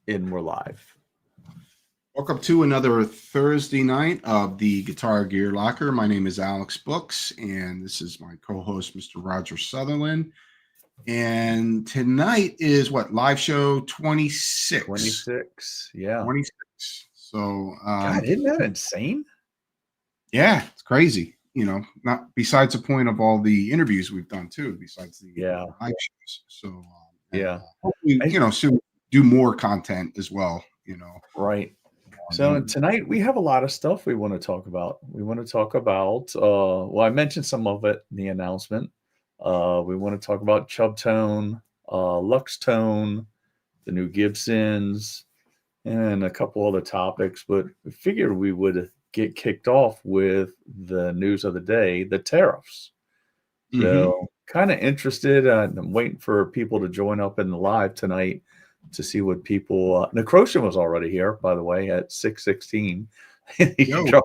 And we're live. Welcome to another Thursday night of the Guitar Gear Locker. My name is Alex Books, and this is my co-host, Mr. Roger Sutherland. And tonight is what, live show 26? 26, yeah. 26. So, God, isn't that insane? Yeah, it's crazy. You know, not besides the point of all the interviews we've done too, besides the live shows. So, hopefully, soon do more content as well. Right. So tonight we have a lot of stuff we want to talk about. We want to talk about, well, I mentioned some of it in the announcement. We want to talk about Chubtone, Luxxtone, the new Gibsons, and a couple other topics. But we figured we would get kicked off with the news of the day, the tariffs. So kind of interested. I'm waiting for people to join up in the live tonight to see what people. Necroshan was already here, by the way, at 6:16. Yeah,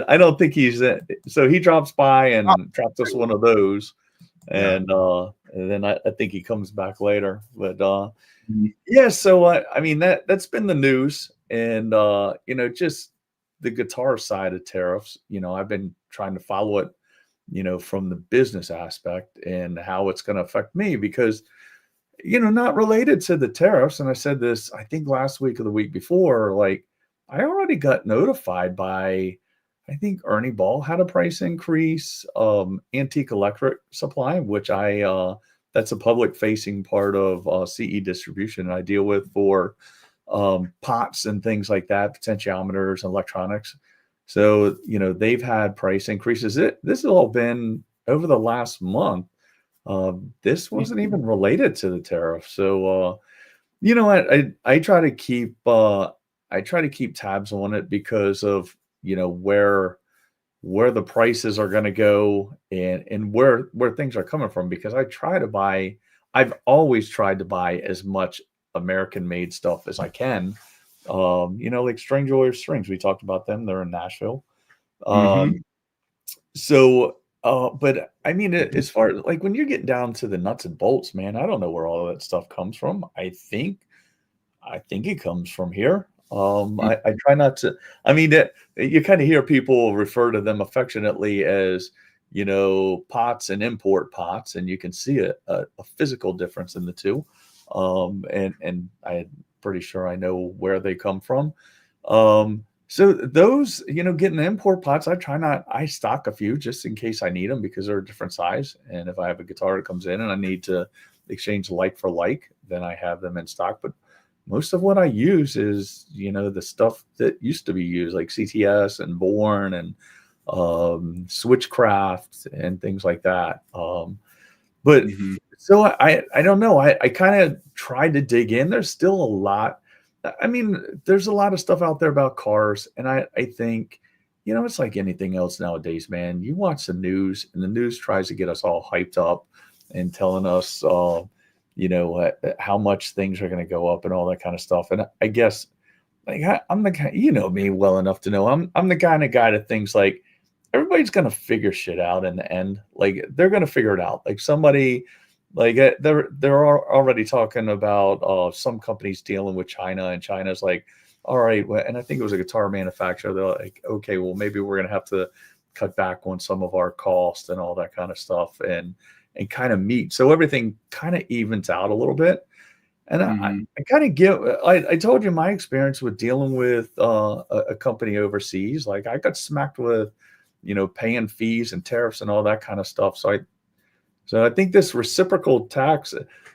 I don't think he's. So he drops by and drops us one of those, and then I think he comes back later. But yeah, so I mean that's been the news, and just the guitar side of tariffs. I've been trying to follow it, from the business aspect and how it's going to affect me because. Not related to the tariffs. And I said this, I think last week or the week before, like I already got notified by, I think Ernie Ball had a price increase, Antique Electric Supply, which that's a public facing part of CE distribution I deal with for pots and things like that, potentiometers, electronics. So, they've had price increases. This has all been over the last month. This wasn't even related to the tariff. So, I try to keep tabs on it because of, where the prices are going to go and where things are coming from, because I've always tried to buy as much American made stuff as I can. Like String Joy Strings, we talked about them. They're in Nashville. But I mean, as far as like when you're getting down to the nuts and bolts, man, I don't know where all of that stuff comes from. I think it comes from here. I try not to. I mean, you kind of hear people refer to them affectionately as, pots and import pots, and you can see a physical difference in the two. And I'm pretty sure I know where they come from. So those, getting the import pots, I stock a few just in case I need them because they're a different size. And if I have a guitar that comes in and I need to exchange like for like, then I have them in stock. But most of what I use is, the stuff that used to be used, like CTS and Born and Switchcraft and things like that. So I don't know. I kind of tried to dig in. There's still a lot. I mean, there's a lot of stuff out there about cars, and I think, it's like anything else nowadays, man. You watch the news, and the news tries to get us all hyped up and telling us, how much things are going to go up and all that kind of stuff. And I guess, like, I'm the guy, me well enough to know I'm the kind of guy that thinks like everybody's going to figure shit out in the end. Like they're going to figure it out. Like somebody. Like they're already talking about some companies dealing with China, and China's like, all right, well, and I think it was a guitar manufacturer. They're like, okay, well, maybe we're gonna have to cut back on some of our costs and all that kind of stuff, and kind of meet. So everything kind of evens out a little bit. And I kind of I told you my experience with dealing with a company overseas. Like I got smacked with, paying fees and tariffs and all that kind of stuff. So I think this reciprocal tax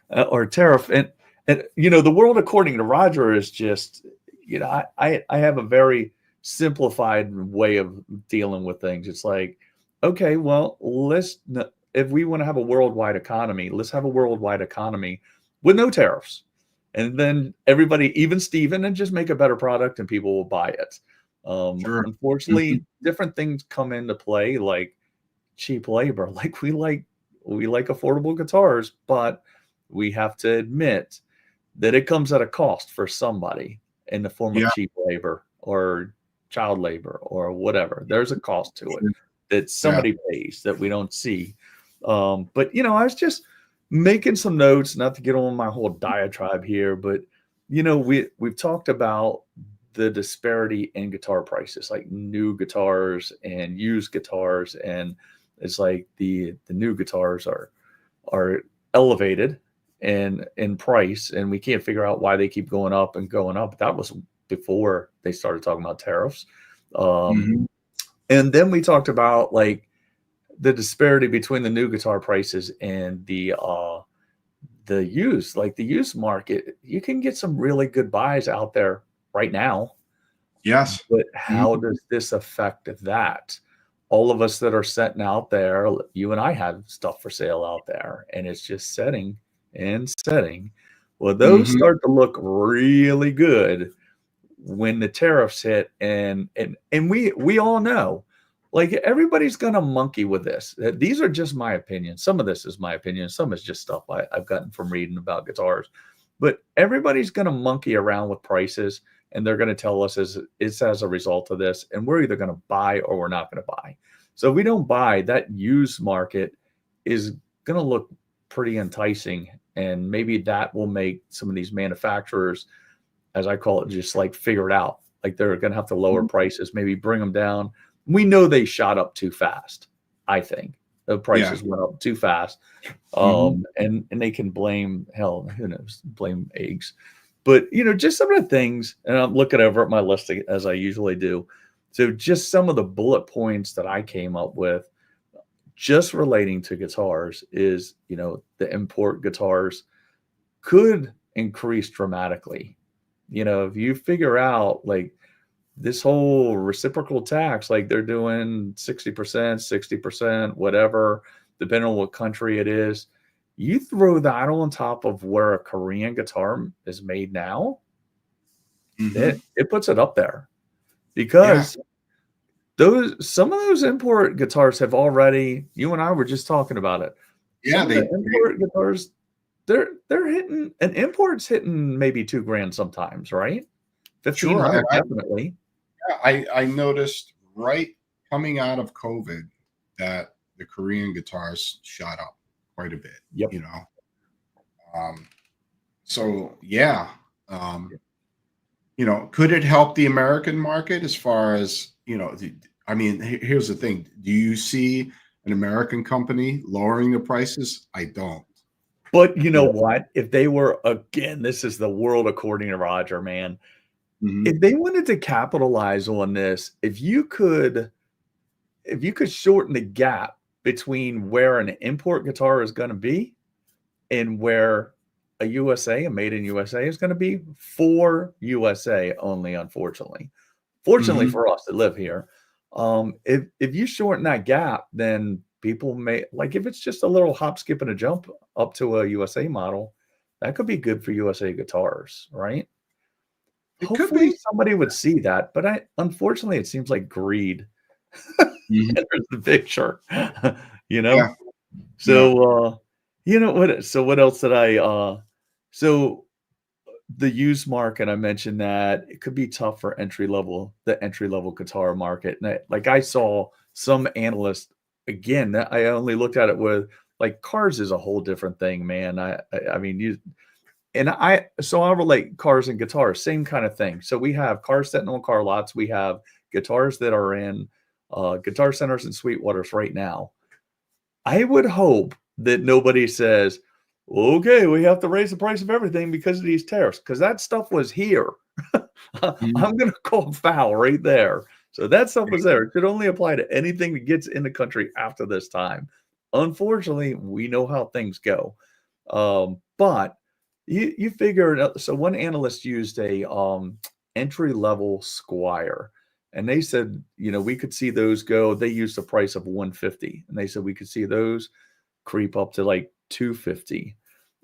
or tariff and the world according to Roger is just, I have a very simplified way of dealing with things. It's like, okay, well, if we want to have a worldwide economy, let's have a worldwide economy with no tariffs. And then everybody, even Steven, and just make a better product and people will buy it. Unfortunately, different things come into play, like cheap labor. Like we like affordable guitars, but we have to admit that it comes at a cost for somebody in the form of cheap labor or child labor or whatever. There's a cost to it that somebody pays that we don't see. But I was just making some notes, not to get on my whole diatribe here, but we've talked about the disparity in guitar prices, like new guitars and used guitars, and it's like the new guitars are elevated in price, and we can't figure out why they keep going up and going up. That was before they started talking about tariffs. Um, Mhm. and then we talked about like the disparity between the new guitar prices and the used, like the used market. You can get some really good buys out there right now, Yes. but how does this affect that? All of us that are sitting out there, you and I have stuff for sale out there, and it's just setting and setting. Well, those Mhm. start to look really good when the tariffs hit, and we all know, like everybody's gonna monkey with this. These are just my opinions. Some of this is my opinion. Some is just stuff I've gotten from reading about guitars. But everybody's gonna monkey around with prices, and they're gonna tell us it's as a result of this, and we're either gonna buy or we're not gonna buy. So if we don't buy, that used market is gonna look pretty enticing, and maybe that will make some of these manufacturers, as I call it, just like figure it out. Like they're going to have to lower Mhm. prices, maybe bring them down. We know they shot up too fast. I think the Yeah. prices went up too fast, Mhm. and they can blame, hell, who knows, blame eggs. But just some of the things, and I'm looking over at my list as I usually do. So just some of the bullet points that I came up with, just relating to guitars, is the import guitars could increase dramatically. If you figure out like this whole reciprocal tax, like they're doing 60%, 60%, whatever, depending on what country it is, you throw that on top of where a Korean guitar is made now, Mhm. it puts it up there, Yeah. because some of those import guitars have already, you and I were just talking about it. Yeah, Some of the they import guitars, they're hitting, an import's hitting maybe 2 grand sometimes, right? sure. 1,500 definitely. I noticed right coming out of COVID that the Korean guitars shot up quite a bit, Yep. you know. Um, so yeah, um, could it help the American market as far as, I mean, here's the thing. Do you see an American company lowering the prices? I don't. But you You know know? what? If they were, again, this is the world according to Roger, man. Mhm. If they wanted to capitalize on this, if you could shorten the gap between where an import guitar is going to be and where a made in USA is going to be, for USA only, unfortunately. Fortunately Mhm. for us that live here, if you shorten that gap, then people may, like, if it's just a little hop, skip, and a jump up to a USA model, that could be good for USA guitars, right? It could Hopefully be. somebody would see that, but unfortunately it seems like greed Mhm. enters the picture, you know? Yeah. Yeah. So what else did so the used market, I mentioned that it could be tough for the entry level guitar market. And like I saw some analysts, again, that I only looked at it with, like, cars is a whole different thing, man. I mean, so I'll relate cars and guitars, same kind of thing. So we have cars sitting on car lots. We have guitars that are in guitar centers and Sweetwaters right now. I would hope that nobody says, "Okay, we have to raise the price of everything because of these tariffs," because that stuff was here. Mhm. I'm gonna call foul right there. So that stuff was there. It should only apply to anything that gets in the country after this time. Unfortunately, we know how things go. But you figure it out. So one analyst used a entry level Squire, and they said, we could see those go. They used the price of 150, and they said we could see those creep up to like 250.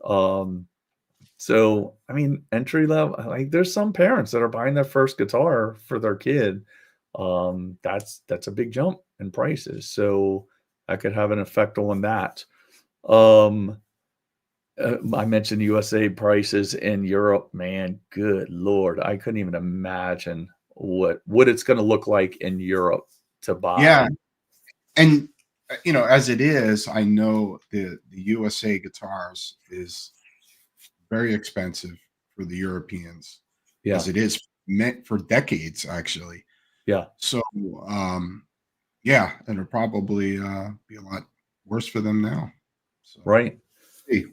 Um, so I mean, entry level, like there's some parents that are buying their first guitar for their kid. That's a big jump in prices. So that could have an effect on that. Um, I mentioned USA prices in Europe, man, good Lord. I couldn't even imagine what it's going to look like in Europe to Yeah. buy. And as it is, I know the USA guitars is very expensive. for the Europeans, Yeah. as it is meant for decades, actually. Yeah. So, yeah, and it'll probably be a lot worse for them now. So, Right. hey,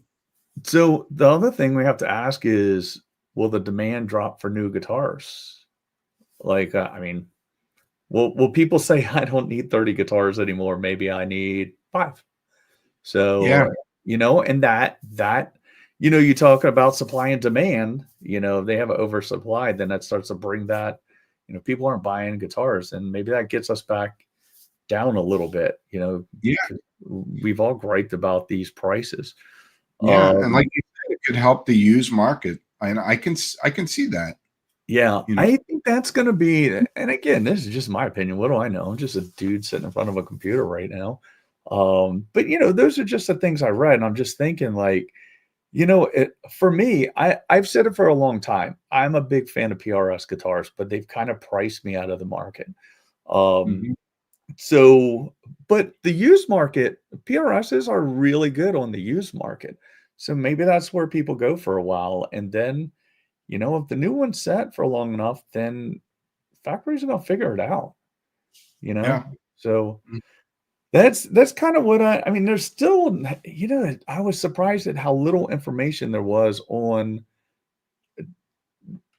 So the other thing we have to ask is, will the demand drop for new guitars? Like, I mean, will people say I don't need 30 guitars anymore? Maybe I need 5. yeah, So, and that, you talking about supply and demand, if they have an oversupply, then that starts to bring that, people aren't buying guitars, and maybe that gets us back down a little bit, yeah, 'cause we've all griped about these prices. yeah, and like Um, you said, it could help the used market, and I can see that. yeah, You know, I think that's gonna be, and again, this is just my opinion. What do I know? I'm just a dude sitting in front of a computer right now. But those are just the things I read, and I'm just thinking like, for me, I've said it for a long time. I'm a big fan of PRS guitars, but they've kind of priced me out of the market. Um, mhm, so, but the used market, PRSs are really good on the used market. So maybe that's where people go for a while. And then, if the new one's set for long enough, then factories are gonna figure it out, you know? yeah, So mm, that's kind of what I mean, there's still, I was surprised at how little information there was on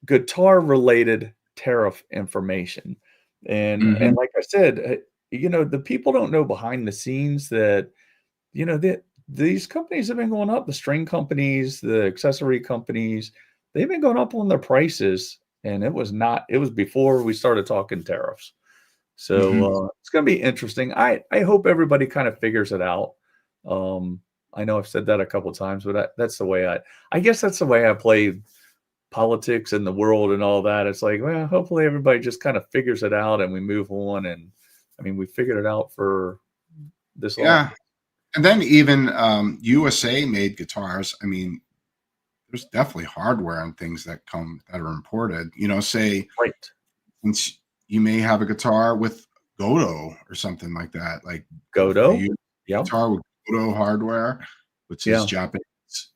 guitar related tariff information. And mhm, like I said, the people don't know behind the scenes that, that these companies have been going up, the string companies, the accessory companies, they've been going up on their prices, and it was before we started talking tariffs. So, mhm. it's gonna be interesting. I hope everybody kind of figures it out. Um, I know I've said that a couple times, but that's the way I guess that's the way I play politics and the world and all that. It's like, well, hopefully everybody just kind of figures it out and we move on. And I mean, we figured it out for this long. Yeah, and then even USA made guitars. I mean, there's definitely hardware and things that are imported. Say Right. since you may have a guitar with Godo or something like that, like a Godo. used Yep. guitar with Godo hardware, which is Yeah. Japanese.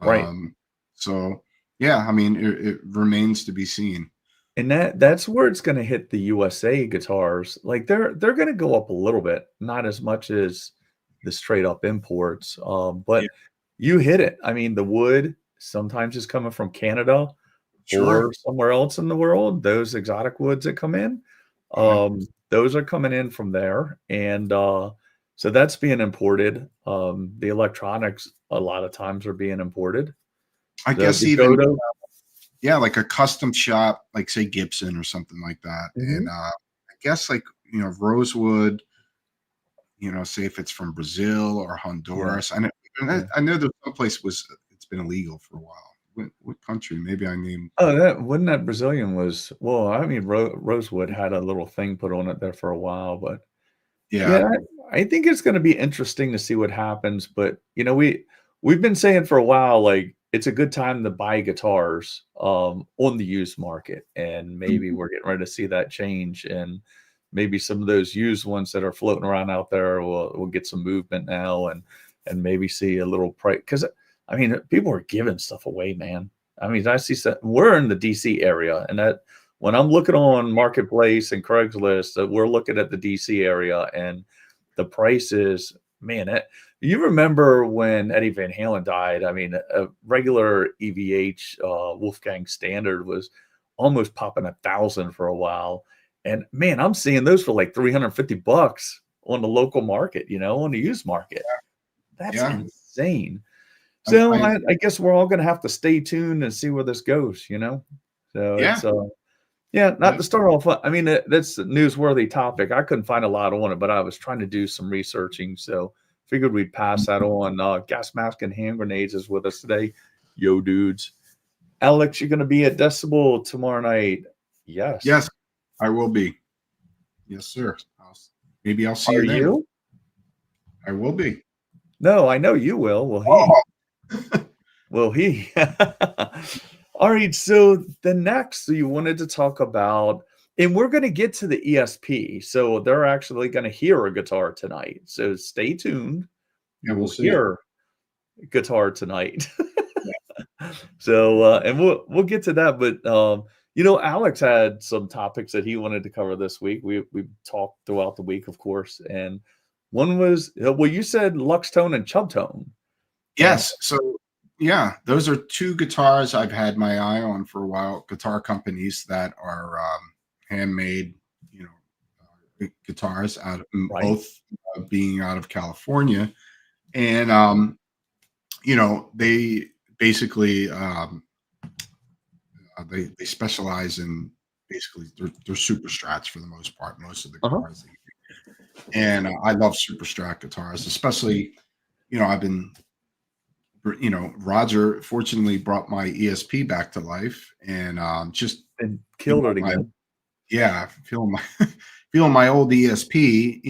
Right. So yeah, I mean, it remains to be seen. And that's where it's gonna hit the USA guitars. Like they're gonna go up a little bit, not as much as the straight up imports. Yeah, But you hit it. I mean, the wood sometimes is coming from Canada sure. or somewhere else in the world. Those exotic woods that come in, Yeah. those are coming in from there, and so that's being imported. The electronics a lot of times are being imported. I The guess the even Godo. yeah, like a custom shop, like say Gibson or something like that. And Mhm. I guess like Rosewood, say if it's from Brazil or Yeah, Honduras. yeah. I know there's some place it's been illegal for a while. What country? Maybe I named. Oh, that Brazilian was, well, I mean, Rosewood had a little thing put on it there for a while, but Yeah. yeah, I think it's gonna be interesting to see what happens, but, we've been saying for a while, like, it's a good time to buy guitars, on the used market, and maybe Mhm. we're getting ready to see that change, and maybe some of those used ones that are floating around out there will get some movement now, and maybe see a little price because I mean, people are giving stuff away, man. I mean, I see some, we're in the DC area, and that when I'm looking on Marketplace and Craigslist, we're looking at the DC area, and the prices, man, you remember when Eddie Van Halen died? I mean, a regular EVH Wolfgang Standard was almost popping 1,000 for a while, and man, I'm seeing those for like $350 on the local market, on the used market. That's Yeah. insane. So I I guess we're all gonna have to stay tuned and see where this goes. So yeah. it's yeah, not Yeah. to start off. I mean, that's a newsworthy topic. I couldn't find a lot on it, but I was trying to do some researching, so figured we'd pass that on. Gas Mask and Hand Grenades is with us today. Yo, dudes. Alex, you're gonna be at Decibel tomorrow night. Yes. Yes, I will be. Yes, sir. Maybe I'll see Are you then. you? I will be. No, I know you will. Oh, Will he? All right, so the next you wanted to talk about, and we're going to get to the ESP. So they're actually going to hear a guitar tonight. So stay tuned. yeah, You we'll will see. hear guitar tonight. So, and we'll get to that, but Alex had some topics that he wanted to cover this week. We talked throughout the week, of course, and one was well, you said Luxxtone and Chubtone, and Yes. So yeah, those are two guitars I've had my eye on for a while. Guitar companies that are handmade, guitars out of right, both being out of California, and they basically they specialize in basically they're super strats for the most part. Most of the uh-huh, guitars, and I love super strat guitars, especially I've been Roger fortunately brought my ESP back to life, and just and killed it my again. yeah, feeling my feeling my old ESP,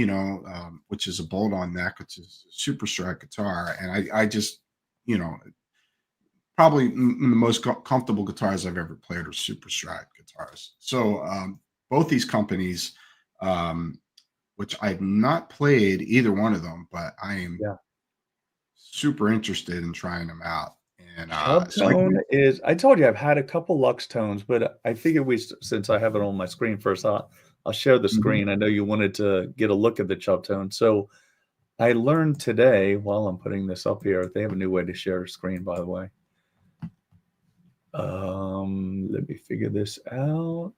which is a bolt-on neck, which is a super strat guitar, and I just you know probably the most comfortable guitars I've ever played are super strat guitars. So both these companies, um, which I've not played either one of them, but I am Yeah. super interested in trying them out. And so Chubtone is I told you I've had a couple Lux tones, but I figured since I have it on my screen first, I'll share the Mhm. screen. I know you wanted to get a look at the Chubtone. So I learned today while I'm putting this up here, they have a new way to share a screen, by the way. Let me figure this out.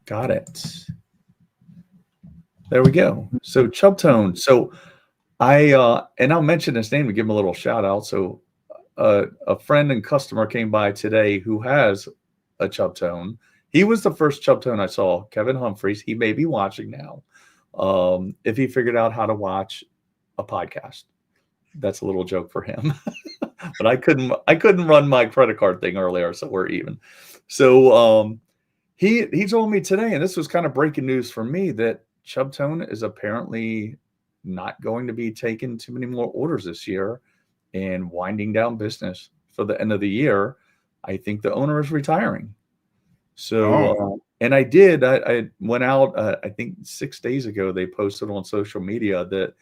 Got it. There we go. So Chubtone. So and I'll mention his name to give him a little shout out. So a friend and customer came by today who has a Chubtone. He was the first Chubtone I saw, Kevin Humphreys. He may be watching now. If he figured out how to watch a podcast, that's a little joke for him. But I couldn't run my credit card thing earlier, so we're even. So he told me today, and this was kind of breaking news for me, that Chubtone is apparently not going to be taking too many more orders this year and winding down business for the end of the year. I think the owner is retiring. So, Oh, and I went out, I think 6 days ago, they posted on social media that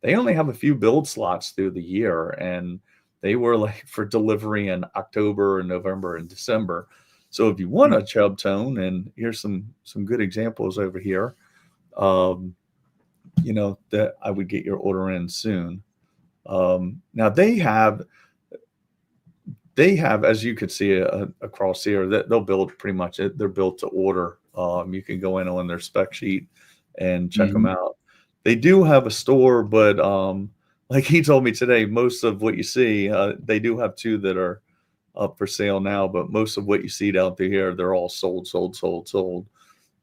they only have a few build slots through the year. And they were like for delivery in October and November and December. So if you want a Chub Tone, and here's some good examples over here, um, that I would get your order in soon. Now they have, as you could see across here, that they'll build pretty much it. They're built to order. You can go in on their spec sheet and check them mhm. out. They do have a store, but like he told me today, most of what you see, they do have two that are up for sale now, but most of what you see down through here, they're all sold, sold, sold, sold.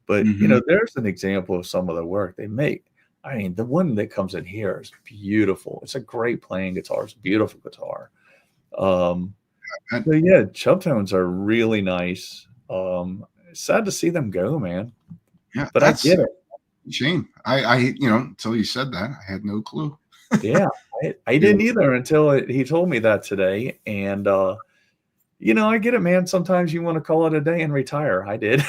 But Mhm. there's an example of some of the work they make. I mean, the one that comes in here is beautiful. It's a great playing guitar. It's a beautiful guitar. Um, That so yeah, Chubtones are really nice. Sad to see them go, man. yeah, But I that's get it. a shame. Until you said that, I had no clue. Yeah, I You didn't know, either until he told me that today. And I get it, man. Sometimes you want to call it a day and retire. I did.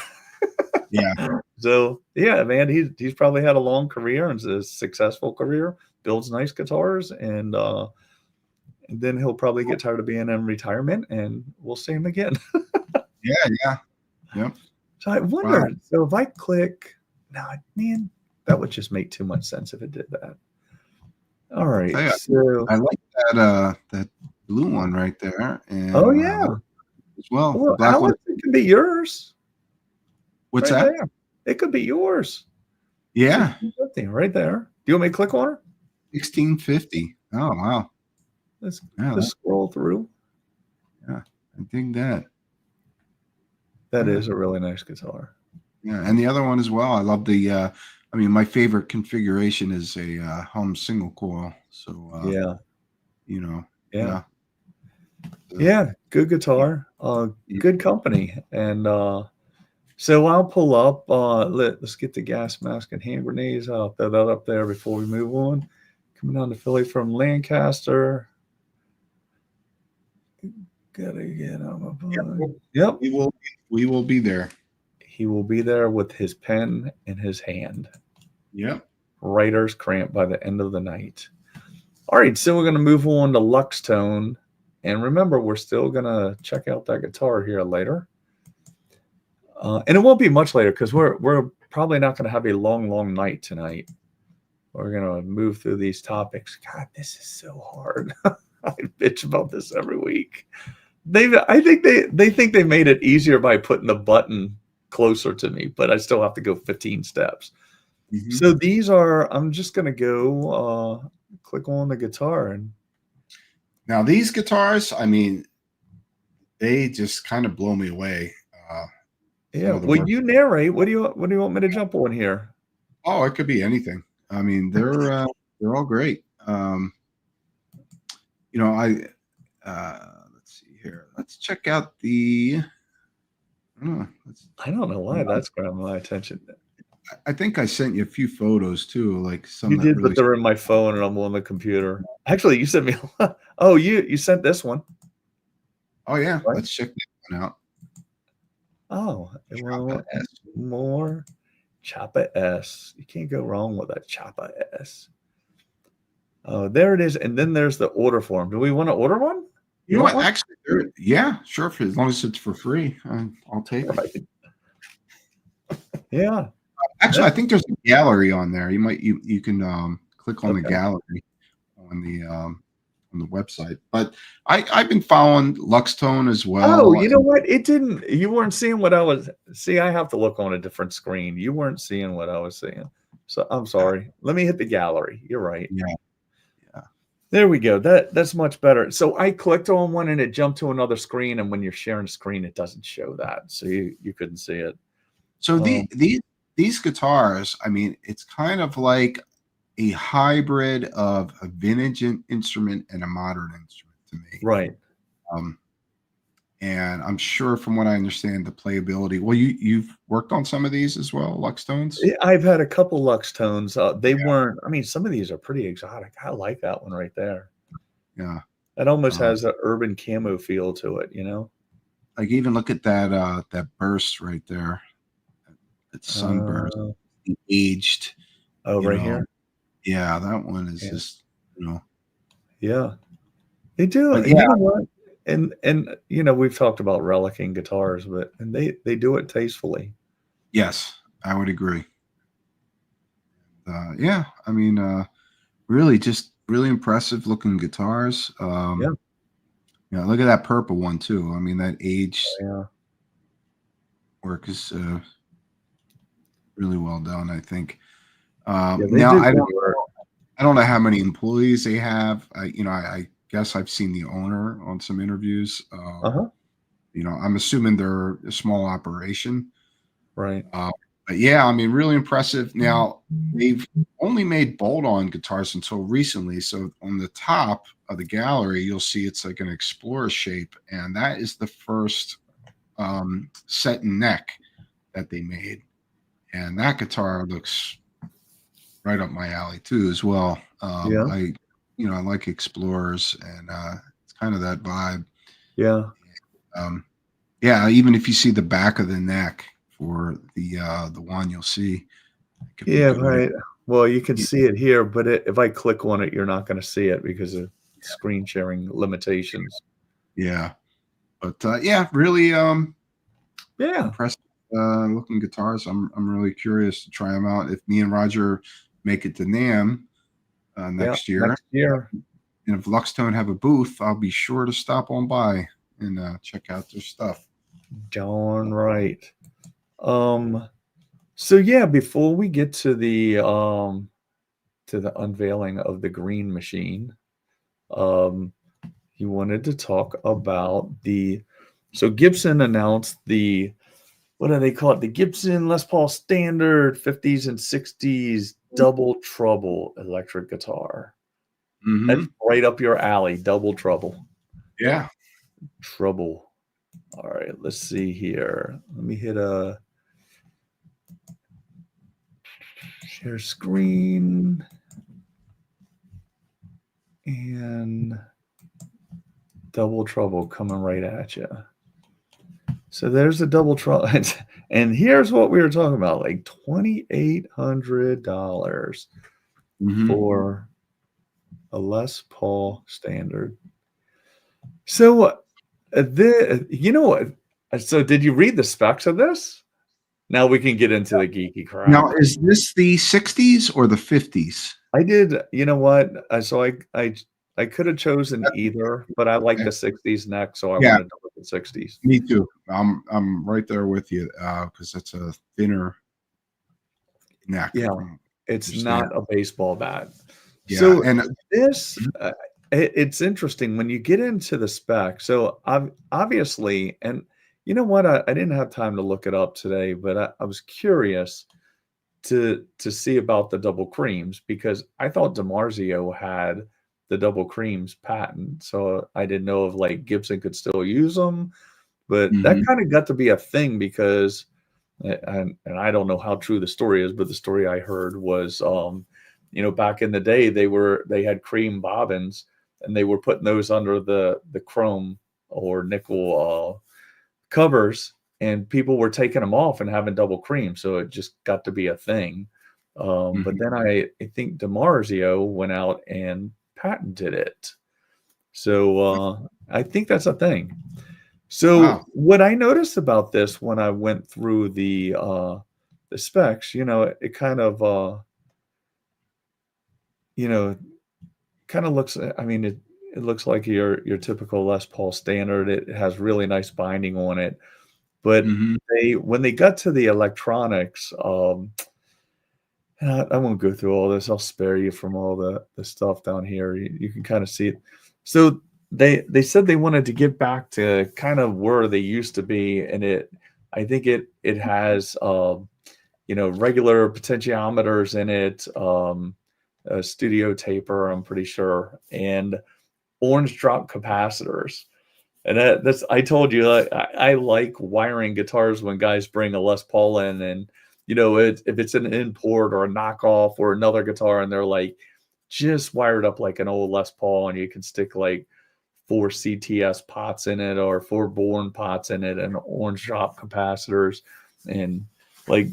yeah, So yeah, man, he's probably had a long career and a successful career, builds nice guitars, and then he'll probably get tired of being in retirement, and we'll see him again. yeah, yeah, yep. So I Wow. wonder, so if I click now, man, that would just make too much sense if it did that. All I'll tell right. you, So, I like that blue one right there, oh and yeah. as well the Well, black one. Alex, it could be yours What's right that? there. It could be yours. Yeah, 1650 right there. Do you want me to click on her? 1650. Oh wow, Let's yeah, just scroll through. yeah, I dig that. That Yeah, is a really nice guitar. yeah, and the other one as well. I love the. I mean, my favorite configuration is a hum single coil. So Yeah. you know, Yeah. yeah, uh, Yeah. Good guitar. Good company. And so I'll pull up. Let's get the gas mask and hand grenades. I'll throw that up there before we move on. Coming down to Philly from Lancaster. Gotta get on my yeah, phone. Yep. we will. We will be there. He will be there with his pen in his hand. Yep. Writer's cramp by the end of the night. All right, so we're going to move on to Luxxtone. And remember, we're still going to check out that guitar here later. And it won't be much later because we're probably not going to have a long night tonight. We're going to move through these topics. God, this is so hard. I bitch about this every week. I think they think they made it easier by putting the button closer to me, but I still have to go 15 steps. Mhm. So these are, I'm just going to go click on the guitar. And Now these guitars, I mean, they just kind of blow me away. yeah, well, you narrate. What do you want me to jump on here? Oh, it could be anything. I mean, they're all great. You know, let's see here. Let's check out the. I don't know why that's grabbing my attention. I think I sent you a few photos too, like some. You that did, really but they're in my phone and I'm on the computer. Actually, you sent me. Oh, you sent this one. Oh yeah, Right? let's check that one out. Oh, Choppa S. more Choppa S. You can't go wrong with a Choppa S. Oh, there it is. And then there's the order form. Do we want to order one? You know what? Actually, yeah, sure. As long as it's for free, I'll take it. Yeah. Actually, I think there's a gallery on there. You can click on the gallery on the website. But I've been following Luxxtone as well. Oh, you know what? It didn't. You weren't seeing what I was. See, I have to look on a different screen. You weren't seeing what I was seeing. So I'm sorry. Let me hit the gallery. You're right. Yeah. There we go. That's much better. So I clicked on one and it jumped to another screen. And when you're sharing screen, it doesn't show that. So you couldn't see it. So these guitars, I mean, it's kind of like a hybrid of a vintage instrument and a modern instrument to me. Right. And I'm sure from what I understand, the playability. Well, you've worked on some of these as well, Luxxtones? I've had a couple Luxxtones. They weren't, I mean, some of these are pretty exotic. I like that one right there. Yeah. It almost has an urban camo feel to it, you know? Like even look at that burst right there. That sunburst. Aged. Oh, right here? Yeah, that one is just, you know. Yeah. They do. But You know what? And you know, we've talked about relicking guitars, but they do it tastefully. Yes, I would agree. Yeah, I mean, really just really impressive looking guitars. Yeah. Yeah, look at that purple one too. I mean, that aged work is really well done, I think. Now I don't know how many employees they have. I guess I've seen the owner on some interviews. You know, I'm assuming they're a small operation. Right. But yeah, I mean, really impressive. Now, they've only made bolt-on guitars until recently. So on the top of the gallery, you'll see it's like an Explorer shape. And that is the first set and neck that they made. And that guitar looks right up my alley too, as well. I like Explorers, and it's kind of that vibe. Yeah. Yeah. Even if you see the back of the neck for the one, you'll see. Yeah. Right. Well, you can see it here, but if I click on it, you're not going to see it because of screen sharing limitations. Yeah. But yeah, really impressive looking guitars. I'm really curious to try them out. If me and Roger make it to NAMM next year, and if Luxxtone have a booth, I'll be sure to stop on by and check out their stuff. Darn right. So yeah, before we get to the unveiling of the green machine, you wanted to talk about so Gibson announced what do they call it? The Gibson Les Paul Standard 50s and 60s Double Trouble electric guitar. That's right up your alley, Double Trouble. Yeah. Trouble. All right, let's see here. Let me hit a share screen. And Double Trouble coming right at you. So there's the Double Trouble. And here's what we were talking about, like $2,800 for A Les Paul standard. So you know what? So did you read the specs of this? Now we can get into the geeky crap. Now, is this the 60s or the 50s? I did, you know what? So I could have chosen either, but I like the 60s neck, so I Yeah, wanted to look at 60s. me too. I'm right there with you because that's a thinner neck. Yeah, From it's understand. not a baseball bat. Yeah, So and this, it's interesting when you get into the spec. So obviously, and you know what? I didn't have time to look it up today, but I was curious to see about the double creams because I thought DiMarzio had the double creams patent. So I didn't know if like Gibson could still use them, but that mhm, kind of got to be a thing because and I don't know how true the story is, but the story I heard was you know, back in the day they had cream bobbins and they were putting those under the chrome or nickel covers and people were taking them off and having double cream. So it just got to be a thing. But mhm. then I think DiMarzio went out and patented it. So I think that's a thing. So Wow. what I noticed about this when I went through the specs, you know, it kind of you know, kind of looks I mean it looks like your typical Les Paul standard. It has really nice binding on it. But Mhm. they when they got to the electronics, and I won't go through all this. I'll spare you from all the stuff down here. You can kind of see it. So they said they wanted to get back to kind of where they used to be, and I think it has you know, regular potentiometers in it, a studio taper, I'm pretty sure, and orange drop capacitors. And that's I told you I like wiring guitars when guys bring a Les Paul in, and you know if it's an import or a knockoff or another guitar, and they're like just wired up like an old Les Paul, and you can stick like 4 CTS pots in it or 4 Bourne pots in it, and orange drop capacitors, and like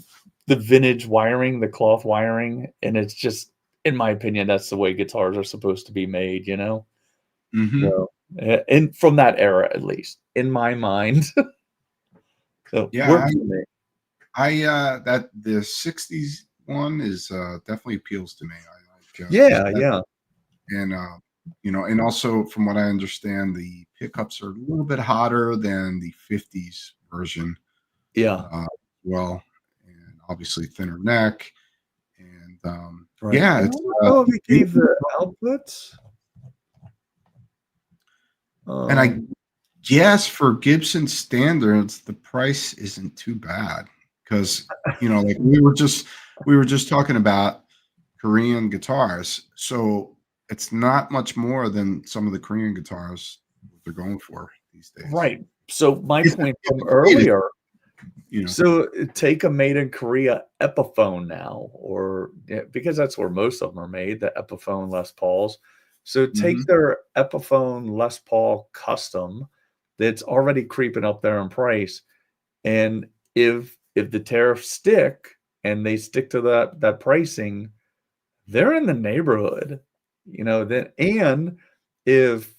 the vintage wiring, the cloth wiring, and it's just, in my opinion, that's the way guitars are supposed to be made, you know. Mhm. So, and from that era, at least in my mind. So Yeah, works for me. that the 60s one is definitely appeals to me. I like Yeah, yeah, and and also from what I understand, the pickups are a little bit hotter than the 50s version. yeah. Uh, well, and obviously thinner neck, and Right. yeah, And I it's don't know if it beautiful. gave the outputs. And I Um, guess for Gibson standards, the price isn't too bad because like we were just talking about Korean guitars, so it's not much more than some of the Korean guitars what they're going for these days. right. So my If point if from it's made earlier. you know. So take a made in Korea Epiphone now, or yeah, because that's where most of them are made, the Epiphone Les Pauls. So take Mhm. their Epiphone Les Paul custom that's already creeping up there in price. And if the tariffs stick and they stick to that pricing, they're in the neighborhood, you know, then and if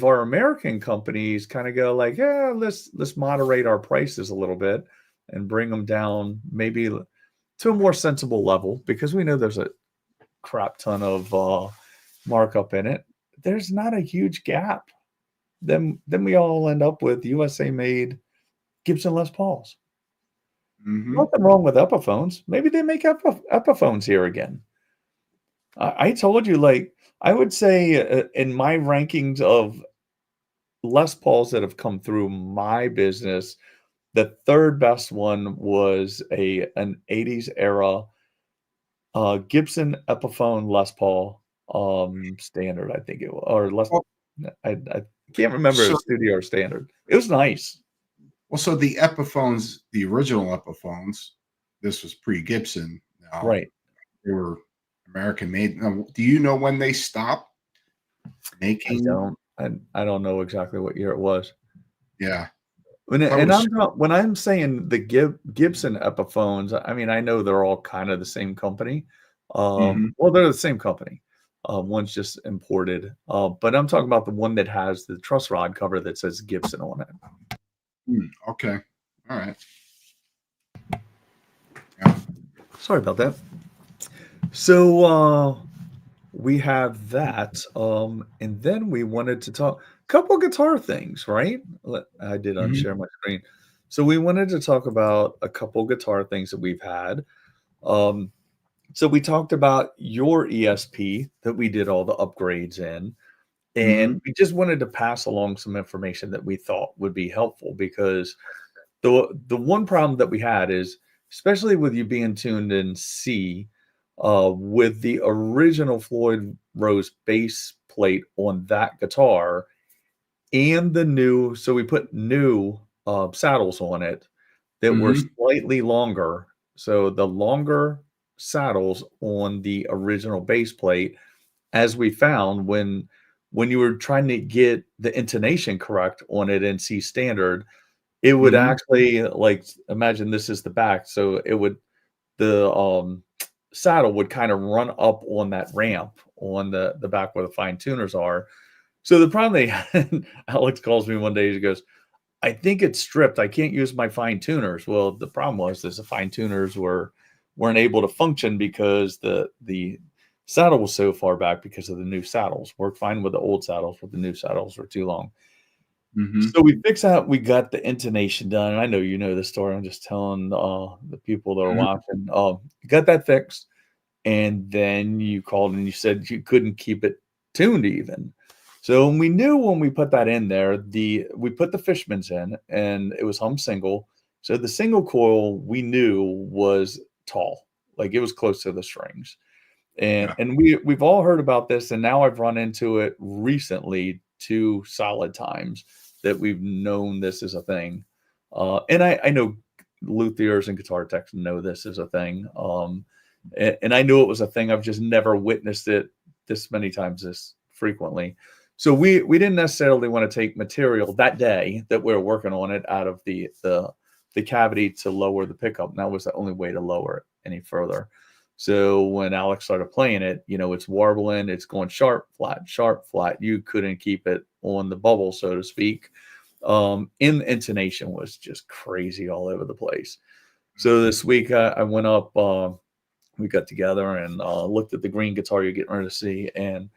our American companies kind of go like, yeah, let's moderate our prices a little bit and bring them down maybe to a more sensible level because we know there's a crap ton of markup in it. There's not a huge gap. Then we all end up with USA made Gibson Les Pauls. Mhm. Nothing wrong with Epiphones. Maybe they make Epiphones here again. I told you, like, I would say in my rankings of Les Pauls that have come through my business, the third best one was an 80s era Gibson Epiphone Les Paul standard, I think it was, or Les. Well I can't remember if it so was studio or standard. It was nice. so the Epiphones, the original Epiphones, this was pre-Gibson now. Right. They were American made. Now, do you know when they stopped I making? don't. I don't know exactly what year it was. Yeah. I thought it And was I'm not when I'm saying the Gibson Epiphones, I mean, I know they're all kind of the same company. Mhm. Well, they're the same company. One's just imported. But I'm talking about the one that has the truss rod cover that says Gibson on it. Okay. All right. Yeah. Sorry about that. So we have that. And then we wanted to talk a couple guitar things, right? I did Mhm. unshare my screen. So we wanted to talk about a couple guitar things that we've had. Um, so we talked about your ESP that we did all the upgrades in. And Mhm. we just wanted to pass along some information that we thought would be helpful because the one problem that we had is, especially with you being tuned in C, with the original Floyd Rose bass plate on that guitar and the new, so we put new saddles on it that were Mhm. slightly longer. So the longer saddles on the original bass plate, as we found when you were trying to get the intonation correct on it in C standard, it would Mhm. actually, like, imagine this is the back, so it would the, saddle would kinda run up on that ramp on the back where the fine tuners are. So the problem they had, Alex calls me one day, he goes, "I think it's stripped, I can't use my fine tuners." Well, the problem was is the fine tuners weren't able to function because the saddle was so far back because of the new saddles. Worked fine with the old saddles, but the new saddles were too long. Mhm. So we fixed that, we got the intonation done, and I know you know this story, I'm just telling, the people that are Mhm. watching, got that fixed, and then you called and you said you couldn't keep it tuned even. So we knew when we put that in there, we put the Fishmans in, and it was hum single, so the single coil we knew was tall, like, it was close to the strings. And Yeah. and we've all heard about this, and now I've run into it recently 2 solid times that we've known this is a thing. And I know luthiers and guitar techs know this is a thing. And I knew it was a thing. I've just never witnessed it this many times this frequently. So we didn't necessarily want to take material that day that we were working on it out of the cavity to lower the pickup. And that was the only way to lower it any further. So when Alex started playing it, it's warbling, it's going sharp, flat, sharp, flat. You couldn't keep it on the bubble, so to speak. And the intonation was just crazy all over the place. So this week I went up, we got together and looked at the green guitar you're getting ready to see and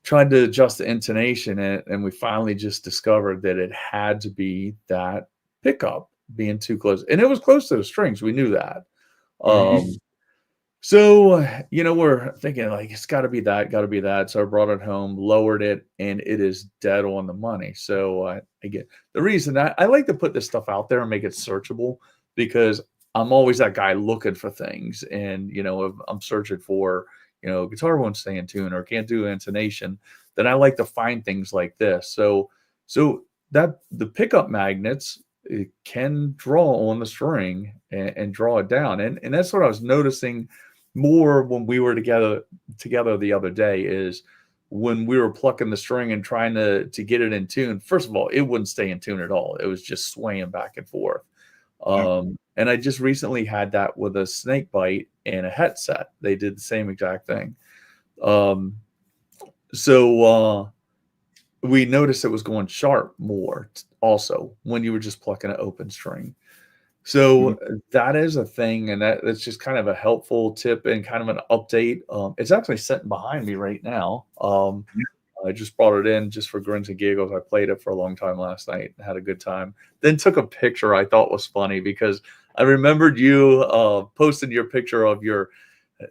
tried to adjust the intonation. And we finally just discovered that it had to be that pickup being too close. And it was close to the strings. We knew that. Mhm. Um, so, we're thinking like it's got to be that, got to be that. So I brought it home, lowered it, and it is dead on the money. So I get the reason I like to put this stuff out there and make it searchable because I'm always that guy looking for things. And, if I'm searching for, guitar won't stay in tune or can't do intonation, then I like to find things like this. So that the pickup magnets it can draw on the string and draw it down. And that's what I was noticing more when we were together the other day is when we were plucking the string and trying to get it in tune. First of all, it wouldn't stay in tune at all. It was just swaying back and forth. Yep. And I just recently had that with a snake bite and a headset. They did the same exact thing. Um, so we noticed it was going sharp more also when you were just plucking an open string. So Mhm. that is a thing, and that's just kind of a helpful tip and kind of an update. It's actually sitting behind me right now. I just brought it in just for grins and giggles. I played it for a long time last night and had a good time. Then took a picture I thought was funny because I remembered you posted your picture of your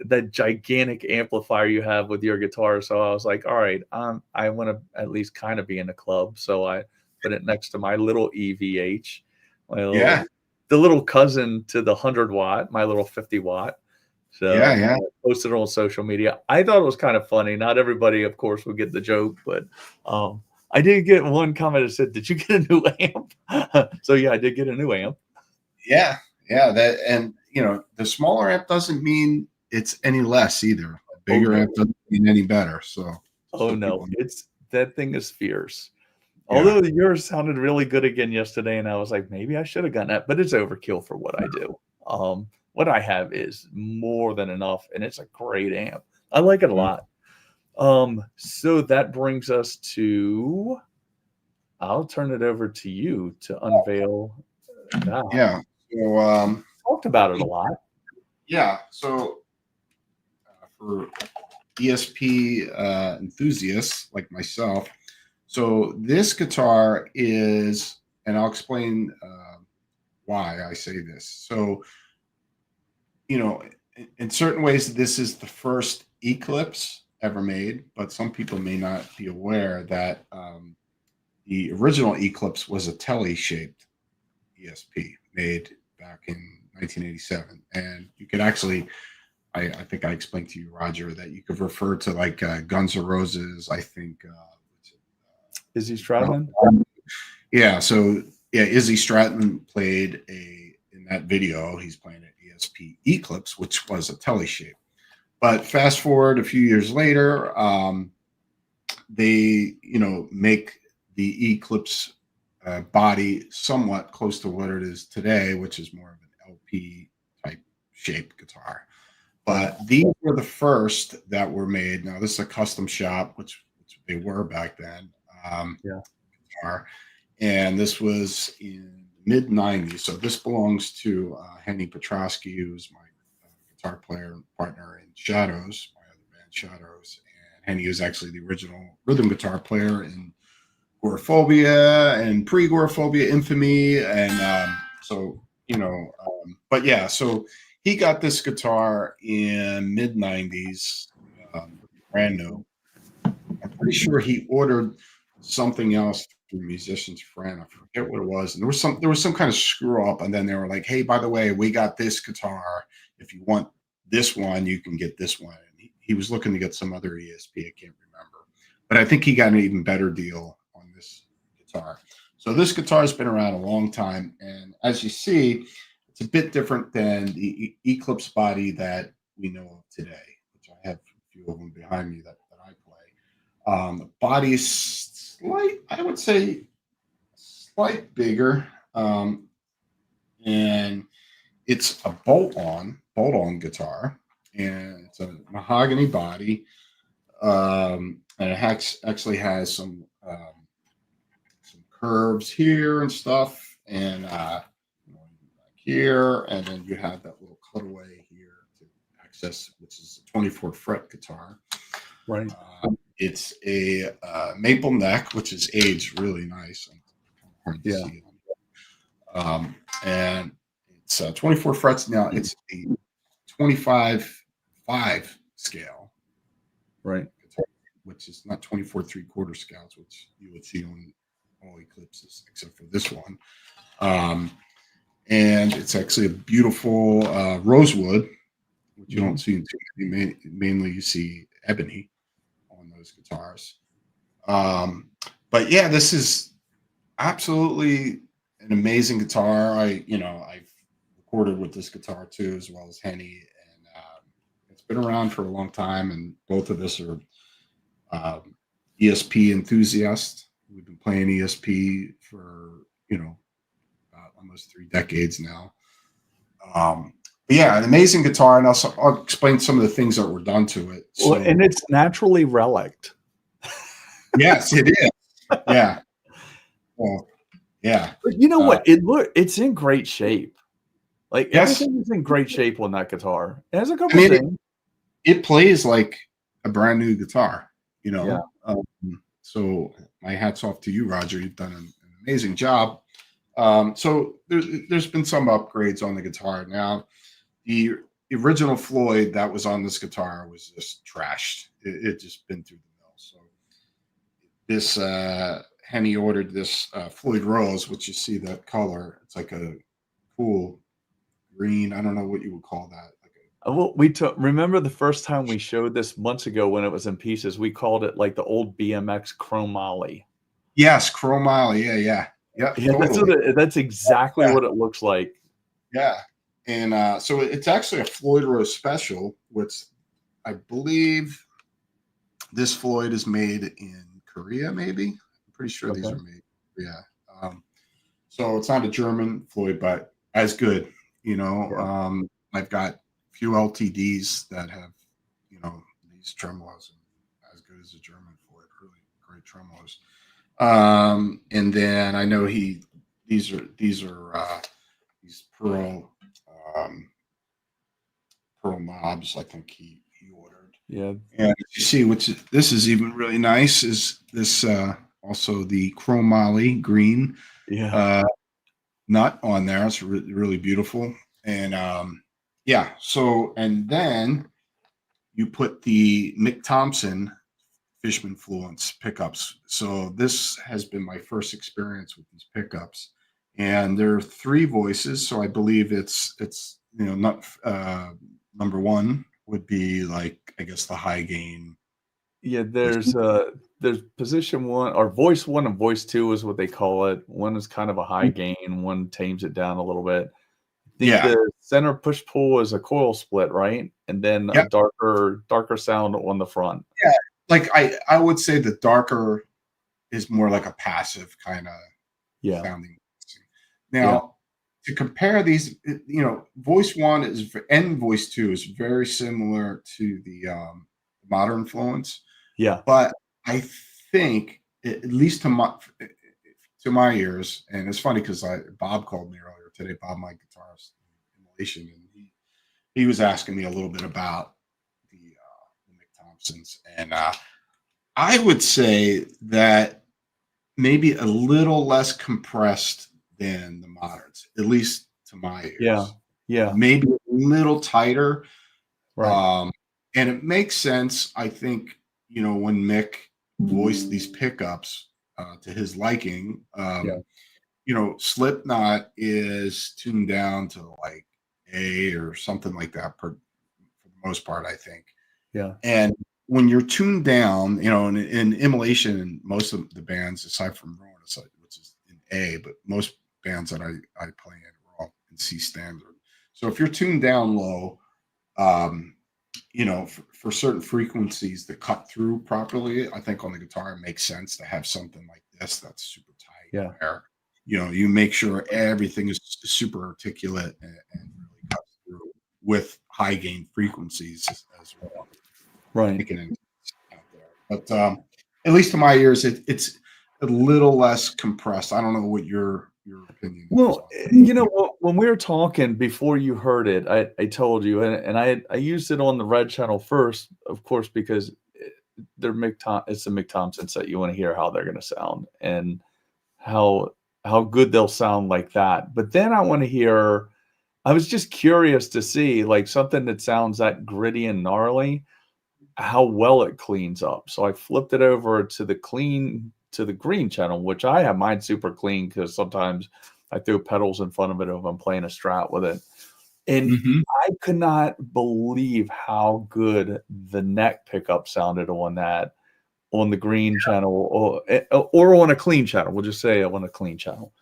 that gigantic amplifier you have with your guitar. So I was like, all right, I want to at least kind of be in a club. So I put it next to my little EVH, my Yeah. little the little cousin to the 100 watt, my little 50 watt. Yeah. So Yeah. I posted it on social media. I thought it was kind of funny. Not everybody, of course, would get the joke, but I did get one comment that said, "Did you get a new amp?" So yeah, I did get a new amp. Yeah. Yeah. That and the smaller amp doesn't mean it's any less either. The Oh bigger amp no, doesn't mean any better. So just oh so no, people know. it's that thing is fierce. Yeah. Although yours sounded really good again yesterday, and I was like, maybe I should have gotten that, but it's overkill for what I do. What I have is more than enough, and it's a great amp. I like it a Mm. lot. So that brings us to, I'll turn it over to you to unveil that. Yeah. So Talked about it a lot. yeah. So for ESP enthusiasts like myself, so this guitar is, and I'll explain why I say this. So, you know, in certain ways, this is the first Eclipse ever made, but some people may not be aware that the original Eclipse was a telly-shaped ESP made back in 1987, and you could actually, I think I explained to you, Roger, that you could refer to like Guns N' Roses. I think Izzy Stradlin. Yeah, so yeah, Izzy Stratton played in that video. He's playing an ESP Eclipse, which was a telly shape. But fast forward a few years later, they make the Eclipse body somewhat close to what it is today, which is more of an LP type shaped guitar. But these were the first that were made. Now this is a custom shop, which they were back then. Yeah. Guitar. And this was in mid 90s. So this belongs to Henny Petrosky, who's my guitar player and partner in Shadows, my other band Shadows. And Henny was actually the original rhythm guitar player in Agoraphobia and pre-Agoraphobia Infamy. And but yeah, so he got this guitar in mid 90s, brand new. I'm pretty sure he ordered something else through Musician's Friend. I forget what it was. And there was some kind of screw up, and then they were like, "Hey, by the way, we got this guitar. If you want this one, you can get this one." And he was looking to get some other ESP. I can't remember, but I think he got an even better deal on this guitar. So this guitar has been around a long time, and as you see, it's a bit different than the Eclipse body that we know of today, which I have a few of them behind me that I play. The body is slight, I would say, slight bigger, and it's a bolt-on guitar, and it's a mahogany body, and it actually has some curves here and stuff, and here, and then you have that little cutaway here to access, which is a 24 fret guitar. Right. It's a maple neck, which is aged really nice. Hard to see. And it's 24 frets. Now it's a 25/5 scale, right? Which is not 24 3/4 scales, which you would see on all Eclipses except for this one. And it's actually a beautiful rosewood, which you don't see in mainly you see ebony on those guitars. But yeah, this is absolutely an amazing guitar. I've recorded with this guitar too, as well as Henny, and it's been around for a long time. And both of us are ESP enthusiasts. We've been playing ESP for about almost 3 decades now. But yeah, an amazing guitar, and I'll explain some of the things that were done to it. So, well, and it's naturally relicked. Yes, it is. Yeah. Well, yeah. But you know what? It's in great shape. Like everything is in great shape on that guitar. It has a couple things. It plays like a brand new guitar, Yeah. So my hat's off to you, Roger. You've done an amazing job. So there's been some upgrades on the guitar. Now, the original Floyd that was on this guitar was just trashed. It just been through the mill. So this Henny ordered this Floyd Rose, which you see that color. It's like a cool green. I don't know what you would call that. Well, remember the first time we showed this months ago when it was in pieces. We called it like the old BMX chromoly. Yes, chromoly. Yeah. Totally. That's exactly what it looks like. Yeah, and so it's actually a Floyd Rose special, which I believe this Floyd is made in Korea. Maybe I'm pretty sure these are made. Yeah. So it's not a German Floyd, but as good. I've got few LTDs that have these tremolos as good is a German for it. Really great tremolos. And then I know these are these pearl pearl knobs. I think he ordered. Yeah. And you see, this is even really nice. Is this also the chromoly green Yeah. nut on there? It's really beautiful. And yeah. So and then you put the Mick Thomson Fishman Fluence pickups. So this has been my first experience with these pickups, and there are 3 voices. So I believe it's not number 1 would be like, I guess, the high gain. Yeah, there's position 1 or voice 1 and voice 2 is what they call it. One is kind of a high gain, one tames it down a little bit. I think Yeah. the center push-pull is a coil split, right? And then a Yep. darker sound on the front. Yeah. Like I would say the darker is more like a passive kind of Yeah. sounding. Now, to compare these, voice 1 and voice 2 is very similar to the modern Fluence. Yeah. But I think, at least to my ears, and it's funny because Bob called me earlier today, Bob, my guitarist in Malaysia, and he was asking me a little bit about the Mick Thompsons, and I would say that maybe a little less compressed than the moderns, at least to my ears. Yeah. Yeah. Maybe a little tighter. Right. And it makes sense, I think, when Mick voiced these pickups to his liking. Slipknot is tuned down to like A or something like that for the most part, I think. Yeah. And when you're tuned down, in Immolation and most of the bands, aside from Ruin, which is in A, but most bands that I play in are all in C standard. So if you're tuned down low, for certain frequencies that cut through properly, I think on the guitar it makes sense to have something like this that's super tight. Yeah. Where, you make sure everything is super articulate and really cuts through with high gain frequencies as well. Right. Out there. But at least to my ears, it's a little less compressed. I don't know what your opinion is. Well, when we were talking before you heard it, I told you, and I used it on the red channel first, of course, because it's the Mick Thomson set. You want to hear how they're going to sound and how good they'll sound like that. But then I want to hear. I was just curious to see like something that sounds that gritty and gnarly, how well it cleans up. So I flipped it over to the green channel, which I have mine super clean because sometimes I throw pedals in front of it if I'm playing a Strat with it. And I could not believe how good the neck pickup sounded on the green channel or on a clean channel. We'll just say on a clean channel.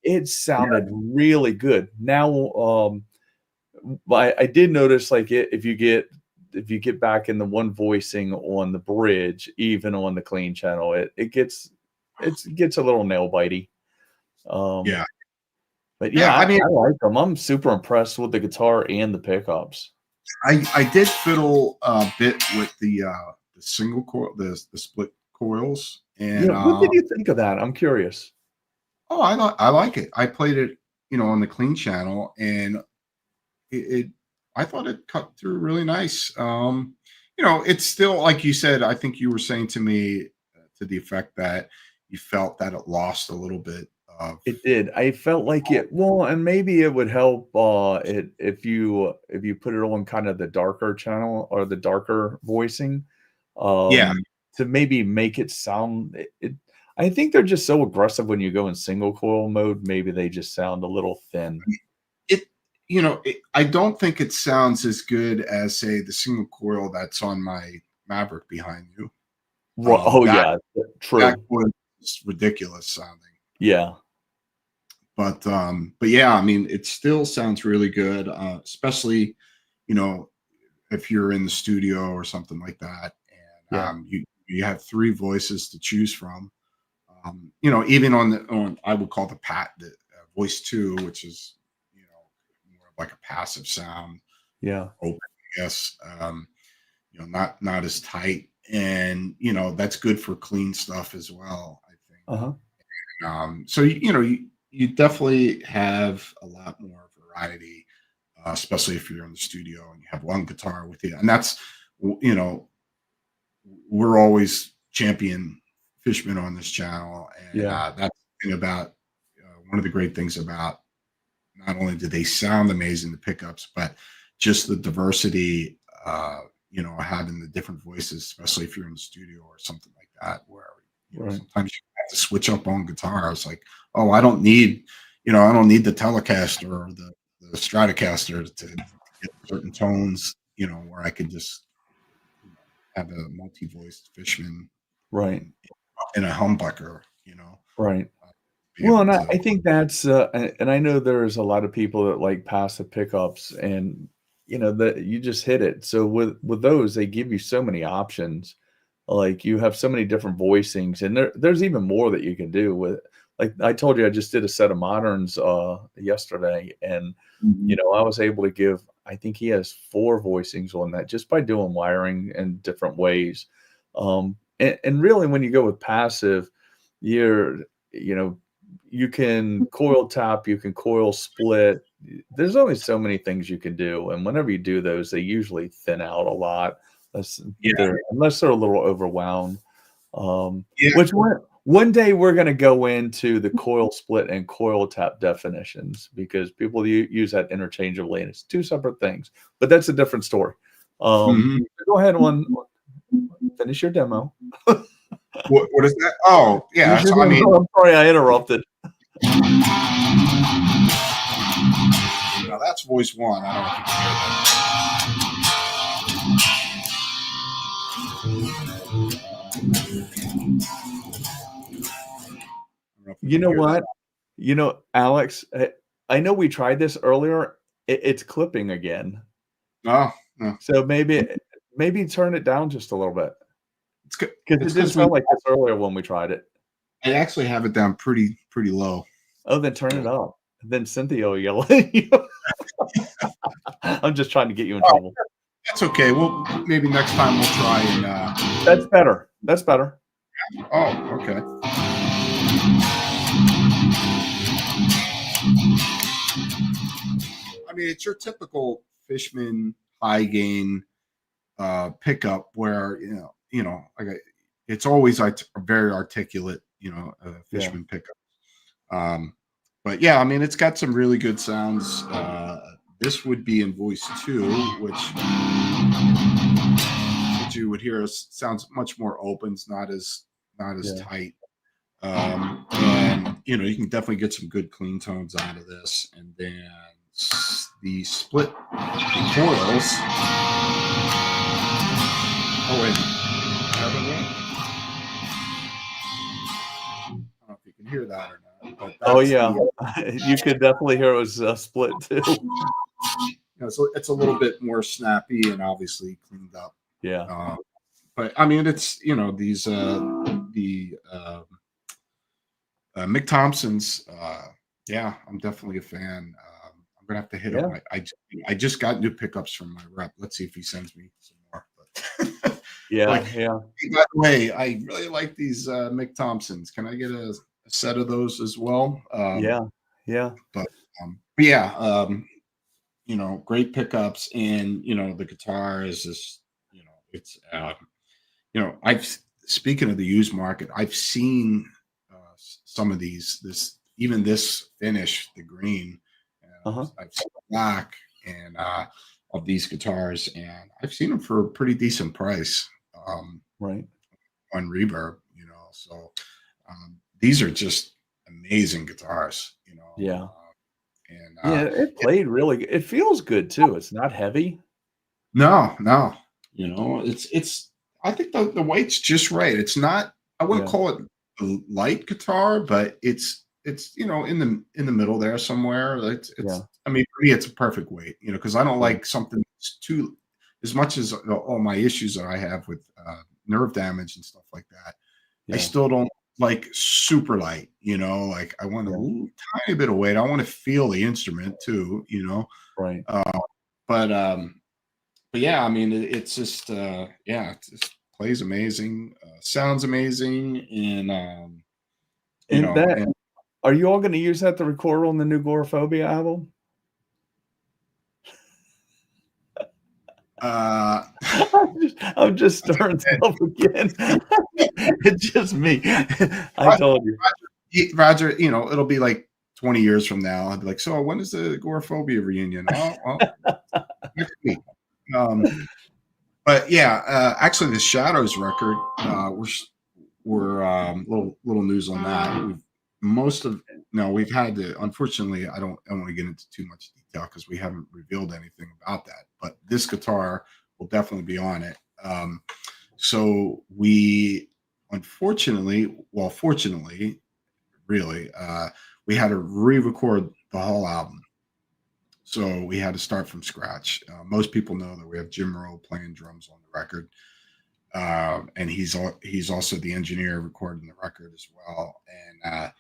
It sounded really good. Now, I did notice like if you get back in the one voicing on the bridge, even on the clean channel, it gets a little nail bitey. But I mean, I like them. I'm super impressed with the guitar and the pickups. I did fiddle a bit with the single coil, the split coils. And what did you think of that? I'm curious. Oh, I like it. I played it, on the clean channel, and I thought it cut through really nice. It's still, like you said, I think you were saying to me to the effect that you felt that it lost a little bit of. It did. I felt like it. Well, and maybe it would help if you put it on kind of the darker channel or the darker voicing. To maybe make it sound. I think they're just so aggressive when you go in single coil mode. Maybe they just sound a little thin. I don't think it sounds as good as, say, the single coil that's on my Maverick behind you. Yeah, true. That coil is ridiculous sounding. Yeah. But yeah, I mean, it still sounds really good, especially, if you're in the studio or something like that, and you have 3 voices to choose from. Even on I would call the voice 2, which is more like a passive sound. Yeah. Open, I guess. Not as tight, and that's good for clean stuff as well, I think. Uh-huh. So you definitely have a lot more variety, especially if you're in the studio and you have one guitar with you, and that's you know we're always champion Fishman on this channel, and Yeah. that's the thing about one of the great things about, not only do they sound amazing, the pickups, but just the diversity, having the different voices, especially if you're in the studio or something like that, where Right. sometimes you have to switch up on guitars. Like, oh, I don't need the Telecaster or the Stratocaster to get certain tones, where I can just have a multi-voiced Fishman Right. in a humbucker, Right. be Well, able and I to. I think that's, and I know there's a lot of people that like passive pickups, and that you just hit it. So with those, they give you so many options. Like you have so many different voicings, and there's even more that you can do with. Like I told you, I just did a set of moderns yesterday, and Mhm. I was able to give. I think he has 4 voicings on that just by doing wiring in different ways. And really, when you go with passive, you're you know you can coil tap, you can coil split. There's only so many things you can do, and whenever you do those, they usually thin out a lot, unless Yeah, they're a little overwhelmed. yeah. Which one day we're going to go into the coil split and coil tap definitions, because people use that interchangeably, and it's 2 separate things. But that's a different story. Mhm. Go ahead on, finish your demo. What is that? Oh, yeah. Finish your So I mean, demo. I'm sorry I interrupted. that's voice one. I don't know if you can hear that. I don't know if you You can know hear that. what? Alex, I know we tried this earlier. It's clipping again. No, no. So maybe turn it down just a little bit, It's good. because It's it didn't because we sound like this earlier when we tried it. I actually have it down pretty low. Oh, then turn it up. Then Cynthia will yell at you. I'm just trying to get you in Oh, trouble. that's okay. Well, maybe next time we'll try and. That's better. That's better. Oh, okay. I mean, it's your typical Fishman high gain pickup where it's always like a very articulate, Yeah. Fishman pickup. But yeah, I mean, it's got some really good sounds. This would be in voice 2, which you would hear sounds much more open. It's not as Yeah. tight. And you can definitely get some good clean tones out of this. And then the split the coils. Oh wait, I don't know if you can hear that or not, but Oh that's yeah. the. You could definitely hear it was split too. So it's a little bit more snappy and obviously cleaned up. Yeah. But I mean, it's these the Mick Thompson's. Yeah, I'm definitely a fan. I'm gonna have to hit him. Yeah. I just got new pickups from my rep. Let's see if he sends me some more. But like, Yeah. Yeah. hey, by the way, I really like these Mick Thompsons. Can I get a set of those as well? Yeah. Yeah. But yeah, great pickups, and the guitar is just, it's I've speaking of the used market, I've seen some of this finish, the green, and Uh-huh. I've seen the black, and of these guitars, and I've seen them for a pretty decent price Right. on Reverb. So these are just amazing guitars. Yeah. And Yeah. It played really good. It feels good too. It's not heavy. no, it's. I think the weight's just right. It's not. I wouldn't Yeah. call it a light guitar, but it's in the middle there somewhere. It's. Yeah. I mean, for me, it's a perfect weight. Because I don't Yeah. like something that's too. As much as all my issues that I have with nerve damage and stuff like that, I Yeah. still don't like super light. Like I want a Yeah. little tiny bit of weight. I want to feel the instrument too. Right. Uh, but yeah, I mean, it's just yeah, it's just plays amazing, sounds amazing, and And that, are you all going to use that to record on the new Agoraphobia album? I'm just starting stuff again. It's just me. I told you, Roger. You know, it'll be like 20 years from now. I'd be like, so when is the Agoraphobia reunion? Oh, well, next week. But yeah, actually, the Shadows record, we're little news on that. We've had to. Unfortunately, I don't want to get into too much detail because we haven't revealed anything about that. But this guitar will definitely be on it. So we, fortunately, really, we had to re-record the whole album. So we had to start from scratch. Most people know that we have Jim Rowe playing drums on the record, and he's also the engineer recording the record as well. And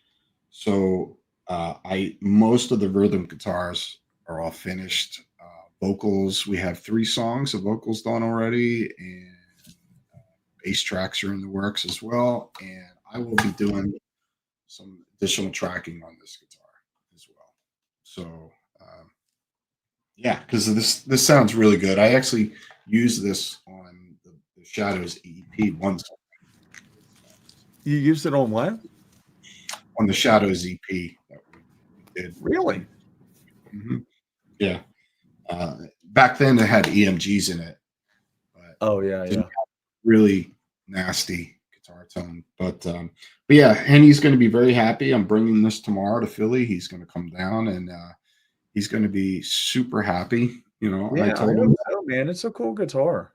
most of the rhythm guitars are all finished. Vocals, we have 3 songs of vocals done already, and bass tracks are in the works as well. And I will be doing some additional tracking on this guitar as well. So yeah, because this sounds really good. I actually used this on the Shadows EP once. You used it on what? On the Shadows EP that we did. Really? Mm-hmm. Yeah. Back then it had EMGs in it. But yeah. Really nasty guitar tone. But yeah, Henny's going to be very happy. I'm bringing this tomorrow to Philly. He's going to come down and he's going to be super happy, you know. Yeah, and I told him, man, it's a cool guitar.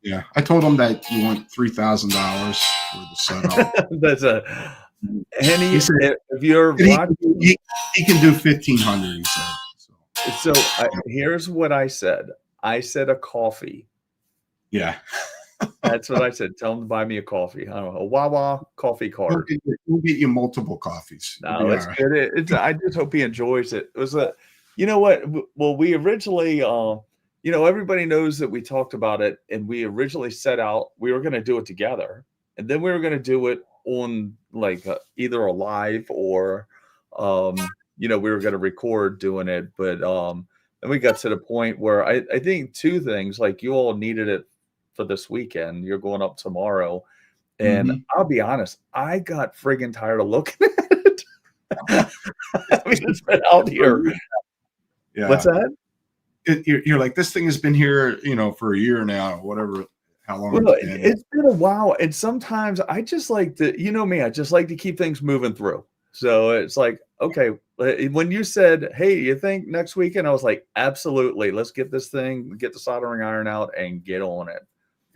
Yeah, I told him that you want $3,000 for the setup. That's a Henny. If you're watching, he can do 1,500. He said. So here's what I said. I said a coffee. Yeah, that's what I said. Tell him to buy me a coffee. I don't know, a Wawa coffee card. We'll get you multiple coffees. No, it's good. I just hope he enjoys it. It was you know what? Well, we originally, everybody knows that we talked about it, and we originally set out, we were going to do it together, and then we were going to do it on like either a live or, we were going to record doing it. But then we got to the point where I think 2 things, like you all needed it for this weekend. You're going up tomorrow. And I'll be honest, I got friggin' tired of looking at it. I mean, it's been out here. Yeah. What's that? You're like, this thing has been here, for a year now, or whatever. How long? Well, it's been a while, and sometimes I just like to, me, I just like to keep things moving through. So it's like, okay, when you said, "Hey, you think next weekend?" I was like, absolutely, let's get this thing, get the soldering iron out, and get on it.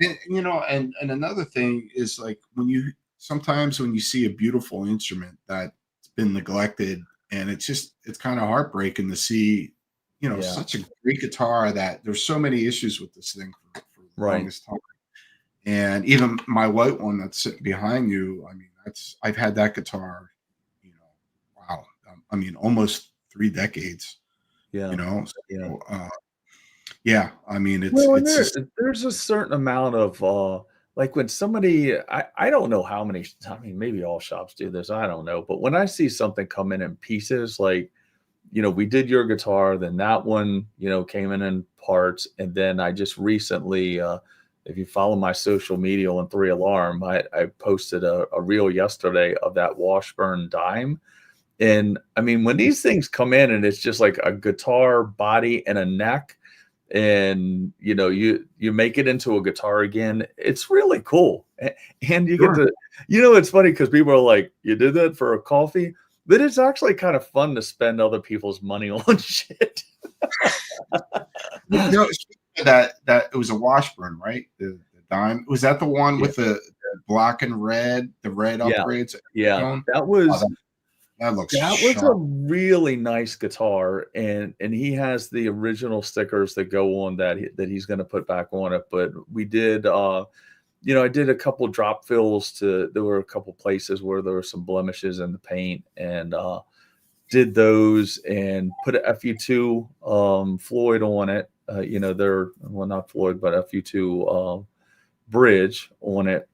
And and another thing is like sometimes when you see a beautiful instrument that's been neglected, and it's kind of heartbreaking to see, such a great guitar that there's so many issues with this thing for the longest time. And even my white one that's sitting behind you, I mean, I've had that guitar, wow. I mean, almost 3 decades. Yeah. Yeah. I mean, there's a certain amount of like when somebody, I don't know how many, I mean, maybe all shops do this, I don't know. But when I see something come in pieces, like, we did your guitar, then that one, came in parts. And then I just recently, if you follow my social media on 3 Alarm, I posted a reel yesterday of that Washburn dime. And I mean, when these things come in and it's just like a guitar body and a neck, and you make it into a guitar again, it's really cool. And you get to, it's funny because people are like, you did that for a coffee, but it's actually kind of fun to spend other people's money on shit. That it was a Washburn, right? The dime, was that the one with the black and red, the red upgrades? Yeah, that was. That looks. That was a really nice guitar, and he has the original stickers that go on that he's going to put back on it. But we did, I did a couple drop fills there were a couple places where there were some blemishes in the paint, and did those and put a FU2 Floyd on it. They're, well, not Floyd, but FU2 bridge on it.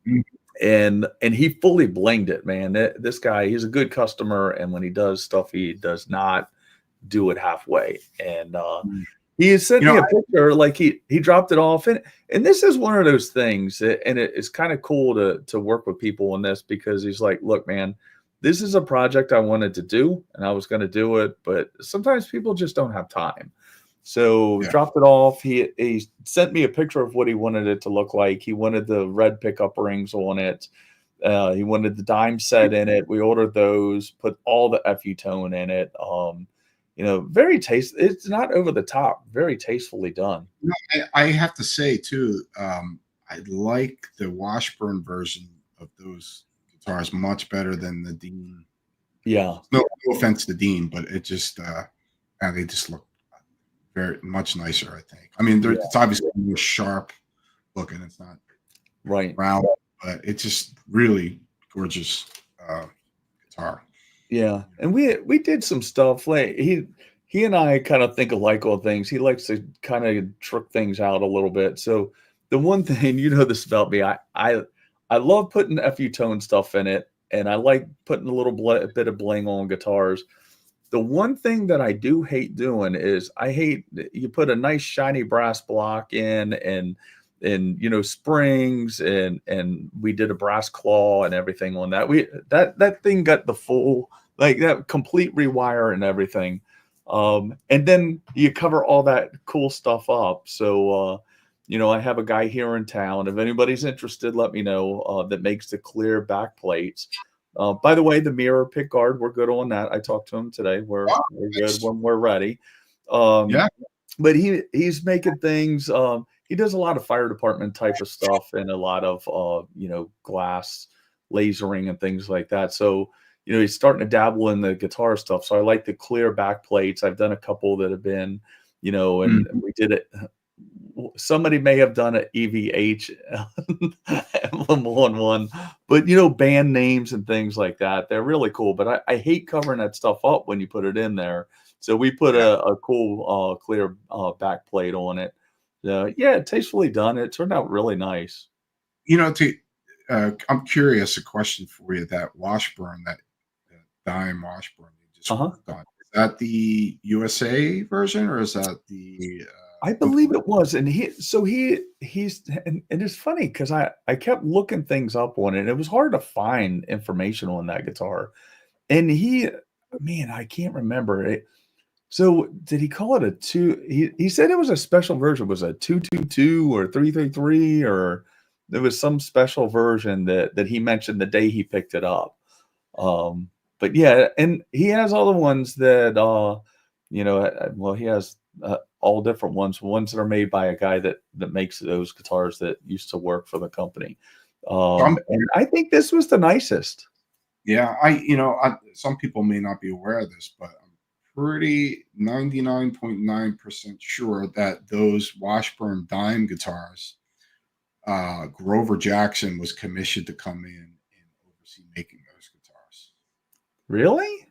And he fully blinged it, man. This guy, he's a good customer, and when he does stuff, he does not do it halfway. And he sent me a picture, like he dropped it off, and this is one of those things, and it's kind of cool to work with people on this, because he's like, look, man, this is a project I wanted to do, and I was going to do it, but sometimes people just don't have time. So dropped it off. He sent me a picture of what he wanted it to look like. He wanted the red pickup rings on it. He wanted the dime set in it. We ordered those, put all the FU tone in it. You know, very taste. It's not over the top. Very tastefully done. You know, I have to say too, I like the Washburn version of those guitars much better than the Dean. Yeah. No offense to Dean, but it just they just look very much nicer, I think. I mean, it's obviously more sharp looking. It's not round, but it's just really gorgeous guitar. Yeah, and we did some stuff. Like he and I kind of think alike on things. He likes to kind of trick things out a little bit. So the one thing, you know this about me, I love putting FU tone stuff in it, and I like putting a little bit of bling on guitars. The one thing that I do hate doing is I hate you put a nice shiny brass block in, and you know, springs, and we did a brass claw and everything on that. That thing got the full, like, that complete rewire and everything. And then you cover all that cool stuff up. So you know, I have a guy here in town. If anybody's interested, let me know, that makes the clear back plates. By the way, the mirror pick guard, we're good on that. I talked to him today. We're good when we're ready. But he's making things. He does a lot of fire department type of stuff, and a lot of you know, glass lasering and things like that. So, you know, he's starting to dabble in the guitar stuff. So I like the clear back plates. I've done a couple that have been, you know, and we did it. Somebody may have done an EVH emblem on one, but you know, band names and things like that, they're really cool. But I hate covering that stuff up when you put it in there. So we put a cool clear back plate on it. Yeah, tastefully done. It turned out really nice. You know, I'm curious, a question for you. That Washburn, that dime Washburn you just worked on, is that the USA version, or is that the I believe it was. And he's and it's funny because I kept looking things up on it, and it was hard to find information on that guitar. And man, I can't remember it. So did he call it a two? He said it was a special version. Was it 222 or 333, or there was some special version that he mentioned the day he picked it up. But yeah, and he has all the ones that you know, well, he has all different ones that are made by a guy that makes those guitars that used to work for the company. And I think this was the nicest. Yeah, some people may not be aware of this, but I'm pretty 99.9% sure that those Washburn dime guitars, Grover Jackson was commissioned to come in and oversee making those guitars. Really?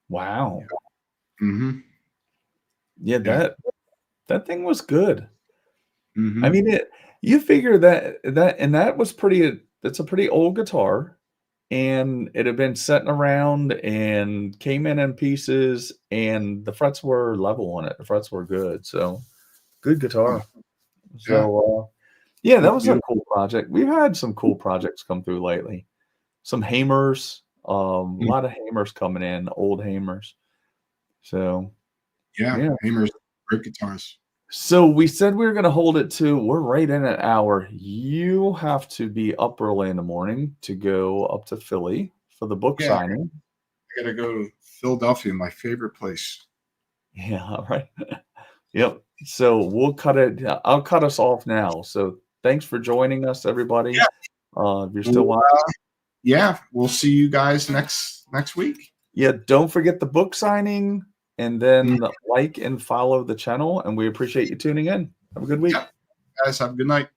Wow. Yeah. Yeah, that thing was good. I mean, you figure that was that's a pretty old guitar, and it had been sitting around and came in pieces, and the frets were level on it. The frets were good. So good guitar. So yeah, that was a cool project. We've had some cool projects come through lately. Some Hamers, a lot of Hamers coming in, old Hamers. So yeah. Hamers, great guitars. So we said we were going to hold it to, we're right in an hour. You have to be up early in the morning to go up to Philly for the book signing. I got to go to Philadelphia, my favorite place. Yeah, all right. Yep. So we'll I'll cut us off now. So thanks for joining us, everybody. Yeah. If you're still watching. Yeah, we'll see you guys next week. Yeah, don't forget the book signing, and then like and follow the channel, and we appreciate you tuning in. Have a good week. Yep. Guys, have a good night.